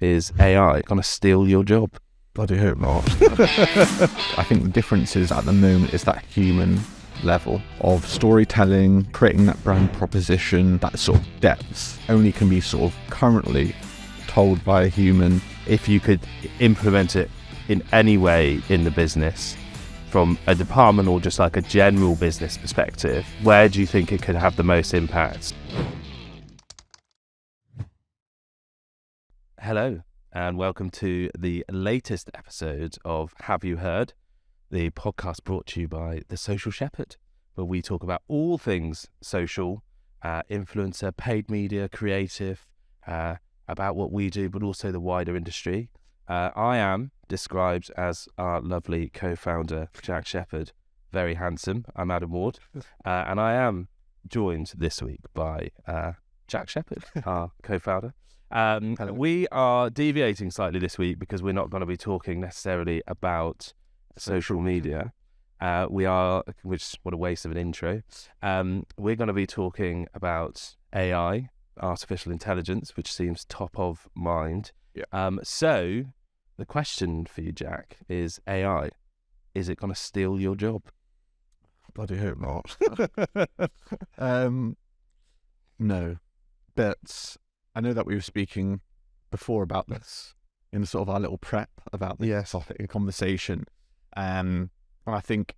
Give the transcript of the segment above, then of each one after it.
is AI going to steal your job? Bloody hope not. I think the difference is at the moment is that human level of storytelling, creating that brand proposition, that sort of depth only can be sort of currently told by a human. If you could implement it in any way in the business, from a department or just like a general business perspective, where do you think it could have the most impact? Hello, and welcome to the latest episode of Have You Heard? The podcast brought to you by The Social Shepherd, where we talk about all things social, influencer, paid media, creative, about what we do, but also the wider industry. I am described as our lovely co-founder, Jack Shepherd, very handsome. I'm Adam Ward, and I am joined this week by Jack Shepherd, our co-founder. We are deviating slightly this week because we're not going to be talking necessarily about social media. We are, which what a waste of an intro. We're going to be talking about AI, artificial intelligence, which seems top of mind. Yeah. So the question for you, Jack, is AI. Is it going to steal your job? Bloody hope not. No, but I know that we were speaking before about this in sort of our little prep about this topic and conversation. And I think,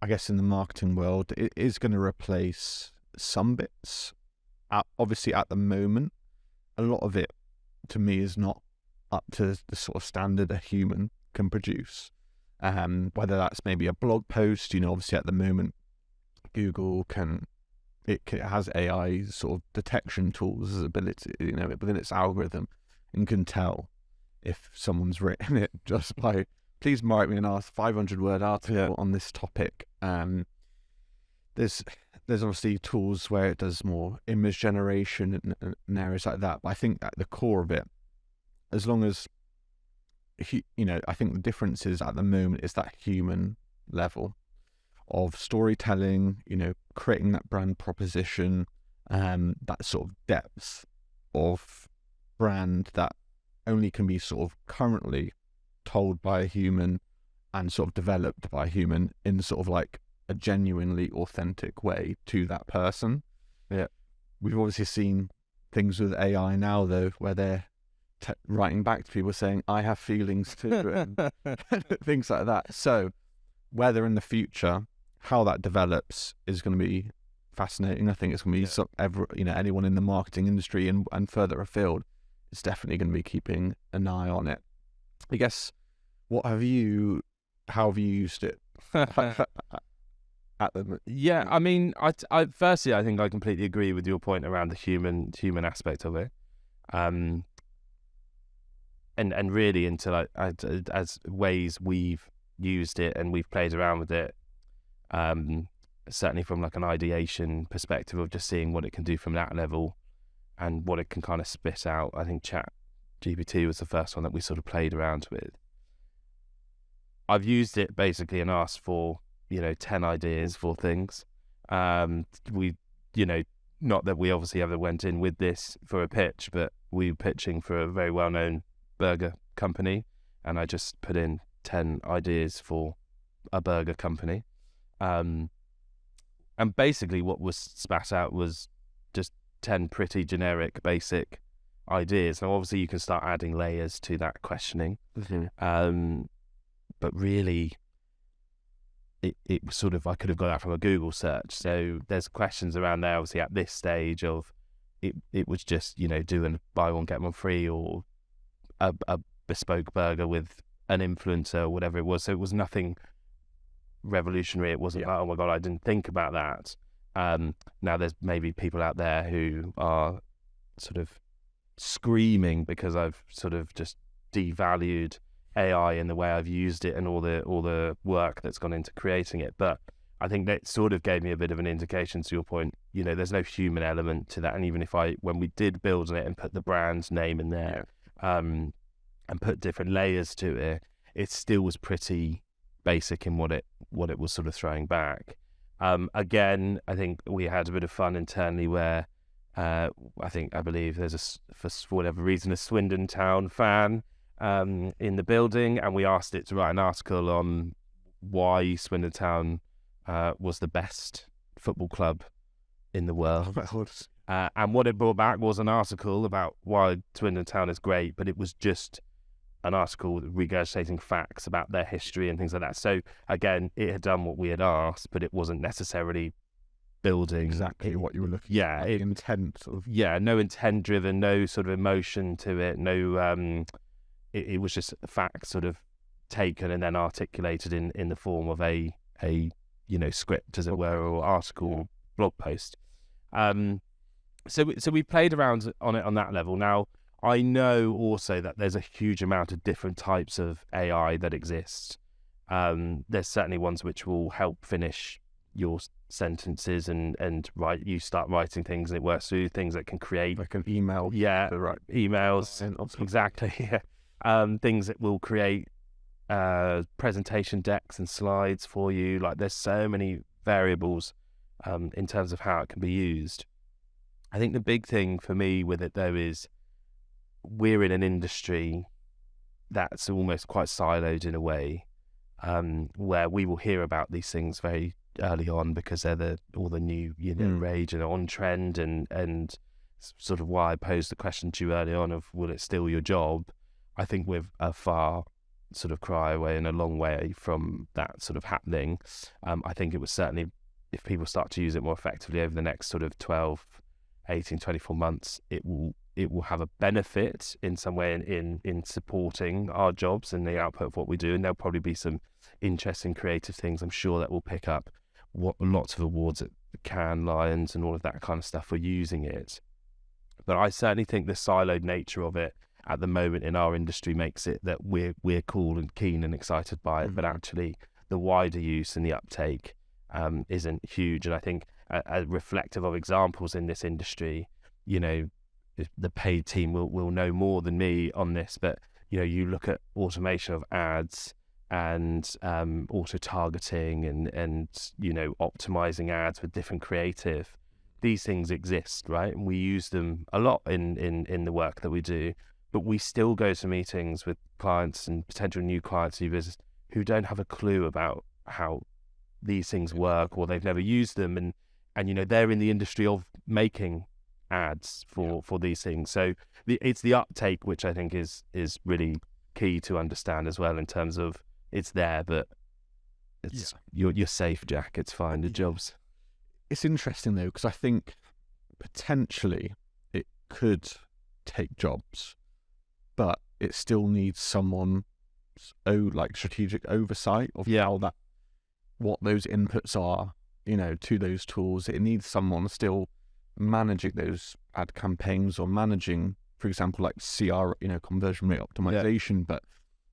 I guess in the marketing world, it is going to replace some bits. Obviously, at the moment, a lot of it, to me, is not up to the sort of standard a human can produce. Whether that's maybe a blog post, obviously at the moment, Google it has AI sort of detection tools as ability, within its algorithm, and can tell if someone's written it just by, please write me an 500-word article on this topic. There's obviously tools where it does more image generation and areas like that. But I think at the core of it, as long as, I think the difference is at the moment is that human level of storytelling, creating that brand proposition, that sort of depth of brand that only can be sort of currently told by a human and sort of developed by a human in sort of like a genuinely authentic way to that person. Yeah. We've obviously seen things with AI now, though, where they're writing back to people saying, I have feelings too, and things like that. So whether in the future, how that develops is going to be fascinating. I think it's going to be anyone in the marketing industry and further afield is definitely going to be keeping an eye on it. I guess, how have you used it? Yeah, I mean, I firstly, I think I completely agree with your point around the human aspect of it, and really into like as ways we've used it and we've played around with it. Certainly from like an ideation perspective of just seeing what it can do from that level and what it can kind of spit out. I think ChatGPT was the first one that we sort of played around with. I've used it basically and asked for 10 ideas for things. We not that we obviously ever went in with this for a pitch, but we were pitching for a very well-known burger company, and I just put in 10 ideas for a burger company. And basically what was spat out was just 10 pretty generic, basic ideas. Now, obviously, you can start adding layers to that questioning. Mm-hmm. But really, it was sort of, I could have got that from a Google search. So there's questions around there, obviously, at this stage of it was just, do a buy one, get one free, or a bespoke burger with an influencer or whatever it was. So it was nothing revolutionary. It wasn't like, oh my God, I didn't think about that. Now there's maybe people out there who are sort of screaming because I've sort of just devalued AI in the way I've used it and all the work that's gone into creating it. But I think that sort of gave me a bit of an indication to your point. There's no human element to that. And even if when we did build on it and put the brand name in there, and put different layers to it, it still was pretty basic in what it was sort of throwing back. Again, I think we had a bit of fun internally where I believe there's for whatever reason, a Swindon Town fan in the building, and we asked it to write an article on why Swindon Town was the best football club in the world. And what it brought back was an article about why Swindon Town is great, but it was just an article regurgitating facts about their history and things like that. So again, it had done what we had asked, but it wasn't necessarily building exactly what you were looking at. Like intent sort of. Yeah, no intent driven, no sort of emotion to it, no it was just facts sort of taken and then articulated in the form of a script, as it were, or article, blog post. So we played around on it on that level. Now, I know also that there's a huge amount of different types of AI that exist. There's certainly ones which will help finish your sentences and you start writing things and it works through things that can create like an email. Yeah, emails. Exactly. Yeah. Things that will create presentation decks and slides for you. Like there's so many variables in terms of how it can be used. I think the big thing for me with it though is we're in an industry that's almost quite siloed in a way, where we will hear about these things very early on because they're all the new rage and on trend and sort of why I posed the question to you early on of will it steal your job. I think we're a far sort of cry away and a long way from that sort of happening. I think it was certainly, if people start to use it more effectively over the next sort of 12, 18, 24 months, it will have a benefit in some way in supporting our jobs and the output of what we do. And there'll probably be some interesting creative things, I'm sure, that will pick up lots of awards at the Cannes Lions and all of that kind of stuff for using it. But I certainly think the siloed nature of it at the moment in our industry makes it that we're cool and keen and excited by it, but actually the wider use and the uptake isn't huge. And I think reflective of examples in this industry, the paid team will know more than me on this, but you look at automation of ads and auto targeting and optimizing ads with different creative. These things exist, right? And we use them a lot in the work that we do, but we still go to meetings with clients and potential new clients who don't have a clue about how these things work, or they've never used them, and they're in the industry of making ads for these things. So it's the uptake which I think is really key to understand as well, in terms of it's there, but it's you're safe, Jack. It's fine. The jobs. It's interesting though, because I think potentially it could take jobs, but it still needs someone's strategic oversight of what those inputs are, to those tools. It needs someone still managing those ad campaigns or managing, for example, like CR, conversion rate optimization. But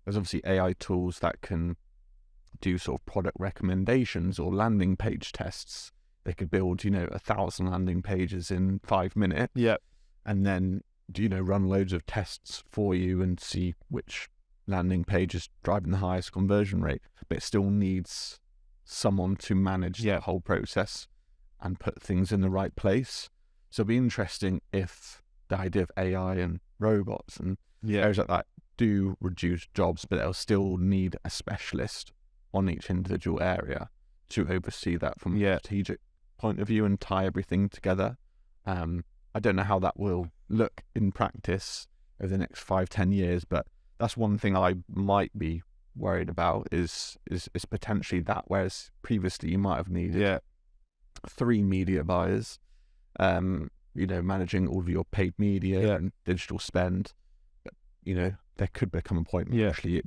there's obviously AI tools that can do sort of product recommendations or landing page tests. They could build, 1,000 landing pages in 5 minutes. Yeah. And then, run loads of tests for you and see which landing page is driving the highest conversion rate. But it still needs someone to manage the whole process and put things in the right place. So it'd be interesting if the idea of AI and robots and areas like that do reduce jobs, but they'll still need a specialist on each individual area to oversee that from a strategic point of view and tie everything together. I don't know how that will look in practice over the next 5-10 years, but that's one thing I might be worried about is potentially that, whereas previously you might have needed 3 media buyers, managing all of your paid media and digital spend. But, there could become a point where actually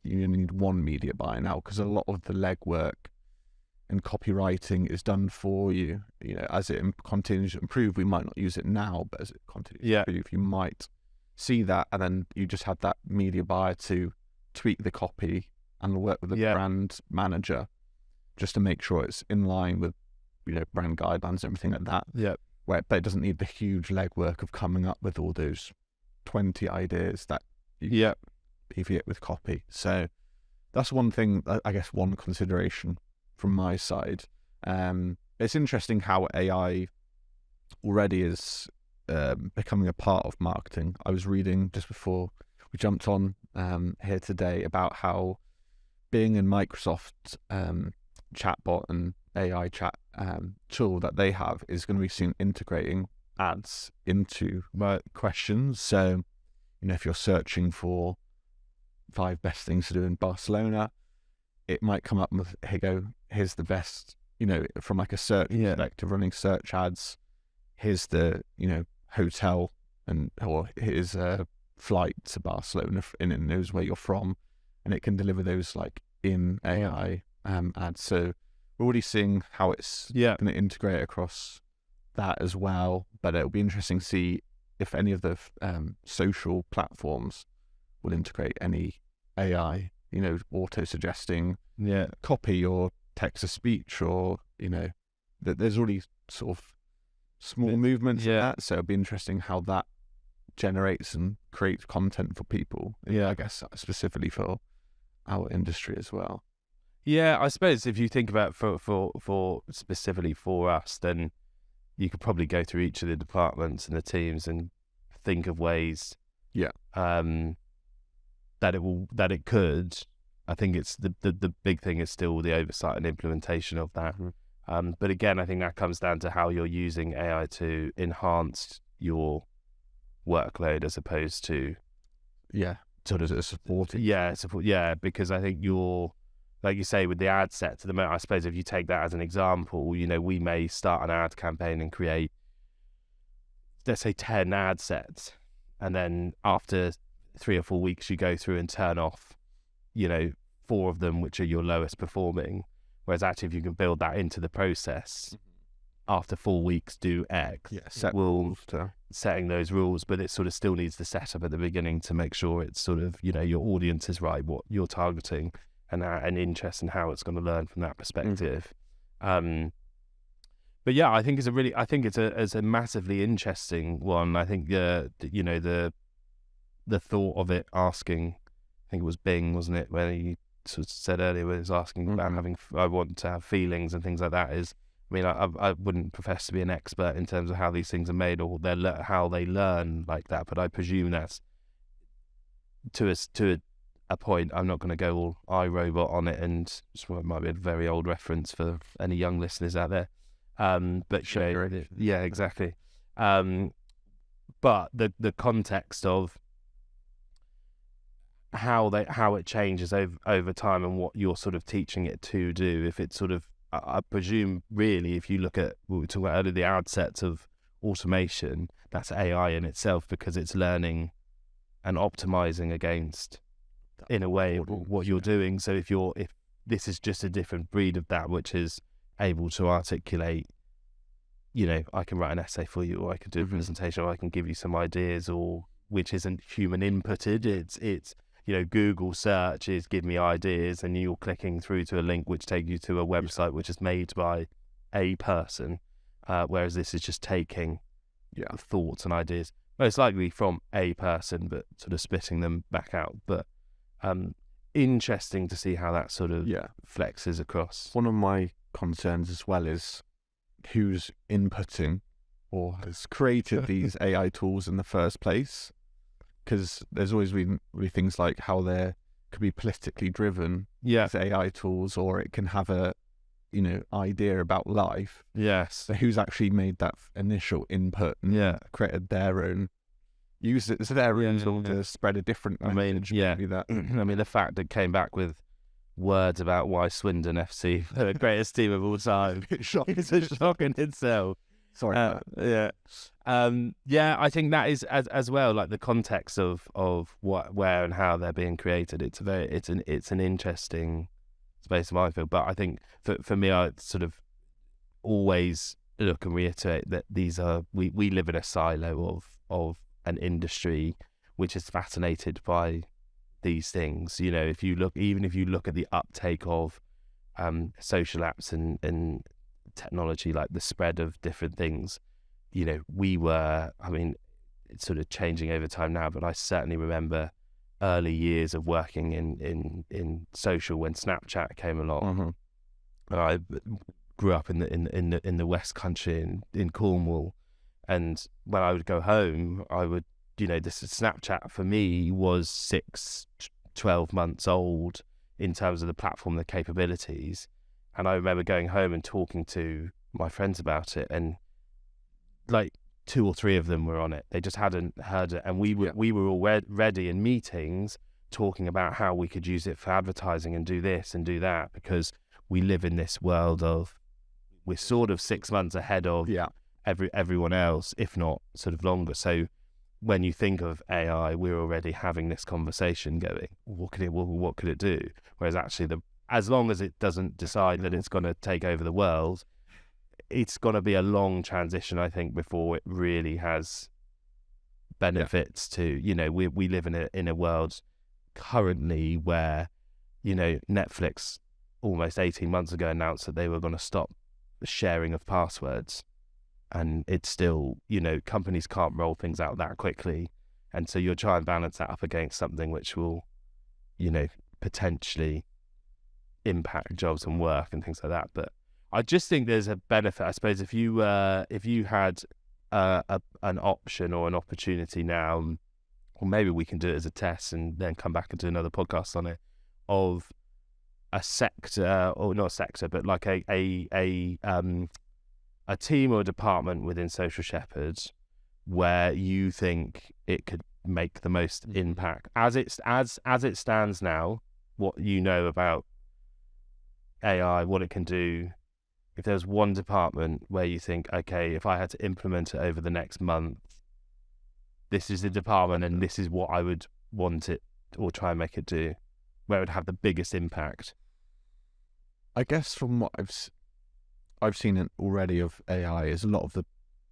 you need 1 media buyer now, because a lot of the legwork and copywriting is done for you. As it continues to improve, we might not use it now, but as it continues to improve, you might see that, and then you just have that media buyer to tweak the copy and work with the brand manager just to make sure it's in line with brand guidelines and everything like that. But it doesn't need the huge legwork of coming up with all those 20 ideas that you deviate with copy. So that's one thing, I guess, one consideration from my side. It's interesting how AI already is becoming a part of marketing. I was reading just before we jumped on here today about how Bing and Microsoft chatbot and AI chat tool that they have is going to be soon integrating ads into questions. So, if you're searching for 5 best things to do in Barcelona, it might come up with, here's the best, from like a search perspective, running search ads. Here's the, hotel, or here's a flight to Barcelona, and it knows where you're from, and it can deliver those like in AI ads. So we're already seeing how it's going to integrate across that as well. But it'll be interesting to see if any of the social platforms will integrate any AI, auto-suggesting copy or text to speech, or, that there's already sort of small movements in that. So it'll be interesting how that generates and creates content for people. I guess specifically for our industry as well. Yeah, I suppose if you think about for specifically for us, then you could probably go through each of the departments and the teams and think of ways that it could. I think it's the big thing is still the oversight and implementation of that. But again, I think that comes down to how you're using AI to enhance your workload as opposed to sort of support. Because I think you're, like you say, with the ad set to the moment, I suppose if you take that as an example, we may start an ad campaign and create, let's say, 10 ad sets, and then after 3 or 4 weeks you go through and turn off 4 of them which are your lowest performing. Whereas actually if you can build that into the process, after 4 weeks do X, setting those rules, but it sort of still needs the setup at the beginning to make sure it's sort of, your audience is right, what you're targeting, and an interest in how it's going to learn from that perspective. But yeah, I think it's a massively interesting one. I think the thought of it asking, I think it was Bing, wasn't it, where he sort of said earlier, where it was asking about I want to have feelings and things like that, is, I mean, I wouldn't profess to be an expert in terms of how these things are made or how they learn like that, but I presume that's to a point. I'm not going to go all iRobot on it, and it might be a very old reference for any young listeners out there. But exactly. But the context of how it changes over time and what you're sort of teaching it to do, if it's sort of, I presume really, if you look at what we talked about earlier, the ad sets of automation, that's AI in itself, because it's learning and optimizing against, in a way, what you're doing. So if this is just a different breed of that, which is able to articulate, I can write an essay for you, or I can do a presentation, or I can give you some ideas, or which isn't human inputted. It's Google search is give me ideas, and you're clicking through to a link which takes you to a website which is made by a person, whereas this is just taking thoughts and ideas, most likely from a person, but sort of spitting them back out. But interesting to see how that sort of flexes across. One of my concerns as well is who's inputting or has created these AI tools in the first place, because there's always been things like how they could be politically driven with AI tools, or it can have a idea about life. So who's actually made that initial input and created their own, used it as their own tool to spread a different message? I mean, the fact it came back with words about why Swindon FC are the greatest team of all time. It's a shock in itself. Sorry. I think that is as well, like the context of what, where, and how they're being created. It's an interesting space of my field. But I think for me, I sort of always look and reiterate that these are we live in a silo of an industry which is fascinated by these things. If you look at the uptake of social apps and technology, like the spread of different things, it's sort of changing over time now, but I certainly remember early years of working in social when Snapchat came along. I grew up in the West Country in Cornwall, And when I would go home, I would, this Snapchat for me was 12 months old in terms of the platform, the capabilities. And I remember going home and talking to my friends about it, and like 2 or 3 of them were on it. They just hadn't heard it. And we were already in meetings talking about how we could use it for advertising and do this and do that, because we live in this world of, we're sort of 6 months ahead of everyone else, if not sort of longer. So when you think of AI, we're already having this conversation going, what could it do? Whereas actually, as long as it doesn't decide that it's going to take over the world, it's going to be a long transition, I think, before it really has benefits to, we live in a world currently where, Netflix almost 18 months ago announced that they were going to stop the sharing of passwords. And it's still, companies can't roll things out that quickly. And so you'll try and balance that up against something which will, potentially impact jobs and work and things like that. But I just think there's a benefit, I suppose, if you had an option or an opportunity now, or maybe we can do it as a test and then come back and do another podcast on it, of a sector, or not a sector, but like a team or a department within Social Shepherds where you think it could make the most impact as it stands now, what you know about AI, what it can do. If there's one department where you think, okay, if I had to implement it over the next month, this is the department and this is what I would want it or try and make it do, where it would have the biggest impact. I guess from what I've seen it already of AI is a lot of the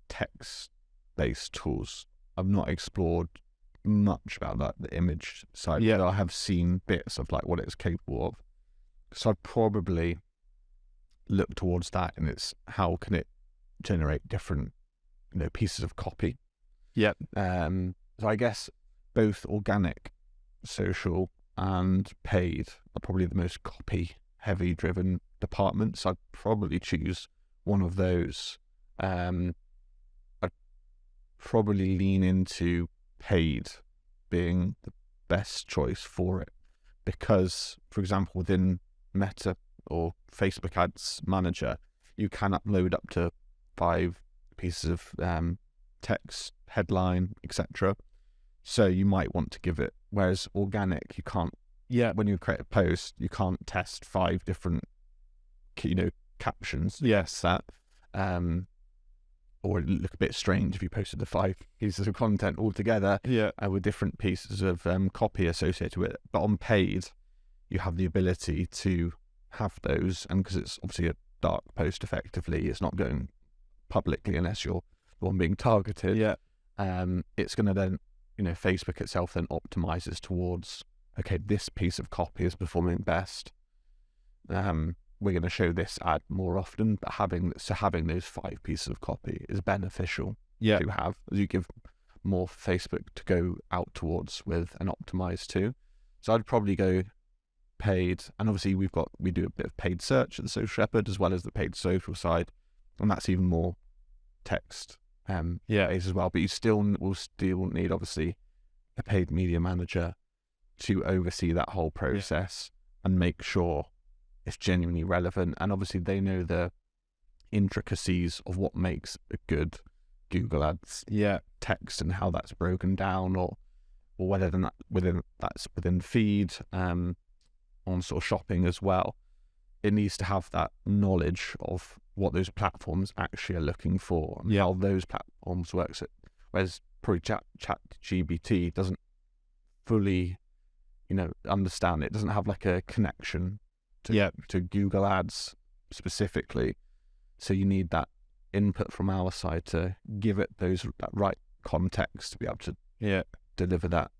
text-based tools. I've not explored much about that, the image side. Yeah, I have seen bits of like what it's capable of. So I'd probably look towards that, and it's how can it generate different, pieces of copy. Yeah. So I guess both organic, social, and paid are probably the most copy-heavy driven departments. I'd probably choose one of those. I'd probably lean into paid being the best choice for it, because, for example, within Meta or Facebook Ads Manager, you can upload up to 5 pieces of text, headline, etc. So you might want to give it, whereas organic, you can't. Yeah. When you create a post, you can't test 5 different, captions. Yes. That, or it'd look a bit strange if you posted the 5 pieces of content all together. Yeah. With different pieces of copy associated with it. But on paid, you have the ability to have those, and because it's obviously a dark post, effectively, it's not going publicly unless you're the one being targeted. Yeah. It's going to then, Facebook itself then optimizes towards, okay, this piece of copy is performing best. We're going to show this ad more often, but having those 5 pieces of copy is beneficial to have, as you give more for Facebook to go out towards with and optimize to. So I'd probably go paid, and obviously we do a bit of paid search at the Social Shepherd as well as the paid social side, and that's even more text based as well. But you will still need obviously a paid media manager to oversee that whole process and make sure it's genuinely relevant. And obviously they know the intricacies of what makes a good Google Ads text and how that's broken down, or whether that's within feed, on sort of shopping as well. It needs to have that knowledge of what those platforms actually are looking for and how those platforms work. Whereas probably ChatGPT doesn't fully, understand it. Doesn't have like a connection to Google Ads specifically. So you need that input from our side to give it that right context to be able to deliver that.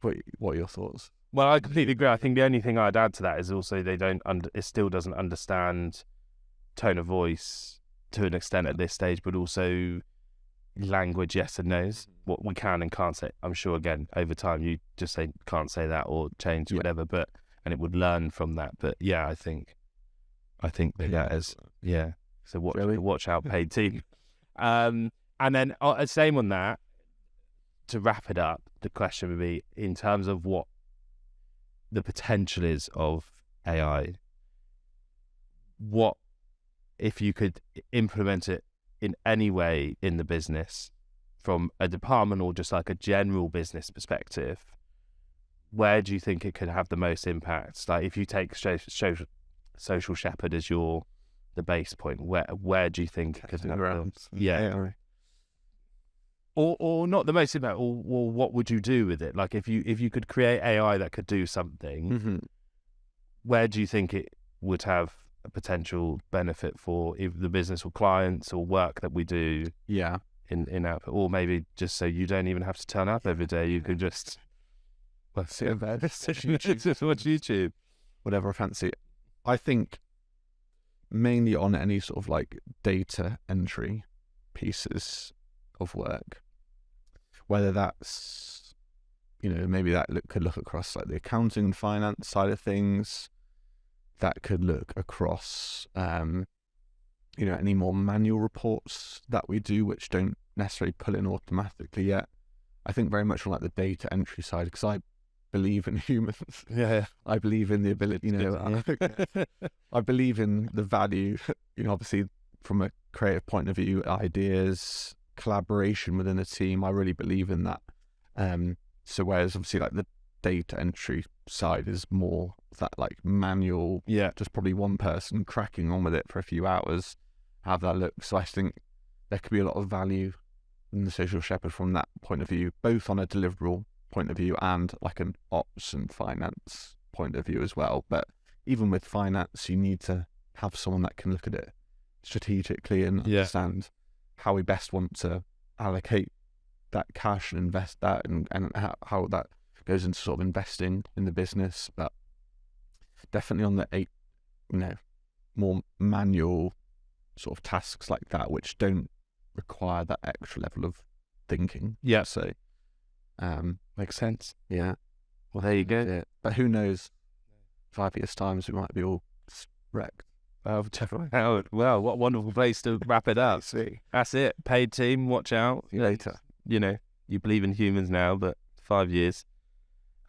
What are your thoughts? Well, I completely agree. I think the only thing I'd add to that is also it still doesn't understand tone of voice to an extent at this stage, but also language yes and no's, what we can and can't say. I'm sure, again, over time, you just say can't say that or change whatever, and it would learn from that. But yeah, I think that is, so watch out, paid team. And And then same on that. To wrap it up, the question would be, in terms of what the potential is of AI, what if you could implement it in any way in the business, from a department or just like a general business perspective, where do you think it could have the most impact? Like if you take Social Shepherd as the base point, where do you think it could have? Yeah. Or not the most impact, or what would you do with it? Like if you could create AI that could do something, where do you think it would have a potential benefit for either the business or clients or work that we do? Yeah. In output, or maybe just so you don't even have to turn up every day, you could just sit in bed, just watch YouTube, whatever I fancy. I think mainly on any sort of like data entry pieces of work, whether that's, maybe that could look across like the accounting and finance side of things, that could look across any more manual reports that we do which don't necessarily pull in automatically yet. I think very much on like the data entry side, because I believe in humans. Yeah. I believe in the ability, I believe in the value, obviously from a creative point of view, ideas, collaboration within a team. I really believe in that. So whereas obviously like the data entry side is more that like manual, just probably one person cracking on with it for a few hours, have that look. So I think there could be a lot of value in the Social Shepherd from that point of view, both on a deliverable point of view and like an ops and finance point of view as well. But even with finance, you need to have someone that can look at it strategically and understand how we best want to allocate that cash and invest that, and how that goes into sort of investing in the business. But definitely on the more manual sort of tasks like that, which don't require that extra level of thinking. Yeah. So, makes sense. Yeah. Well, there you go. Yeah. But who knows? 5 years' time, we might be all wrecked. Well, what a wonderful place to wrap it up. That's it. Paid team, watch out. See you later. You believe in humans now, but 5 years.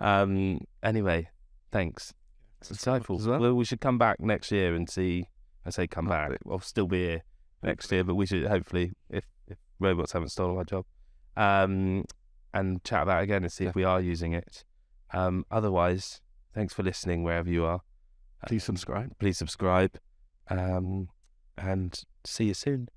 Anyway, thanks. It's insightful. Well, we should come back next year and see. I say come back. I'll still be here next year, but we should hopefully, if robots haven't stolen my job, and chat about it again and see if we are using it. Otherwise, thanks for listening wherever you are. Please subscribe. And see you soon.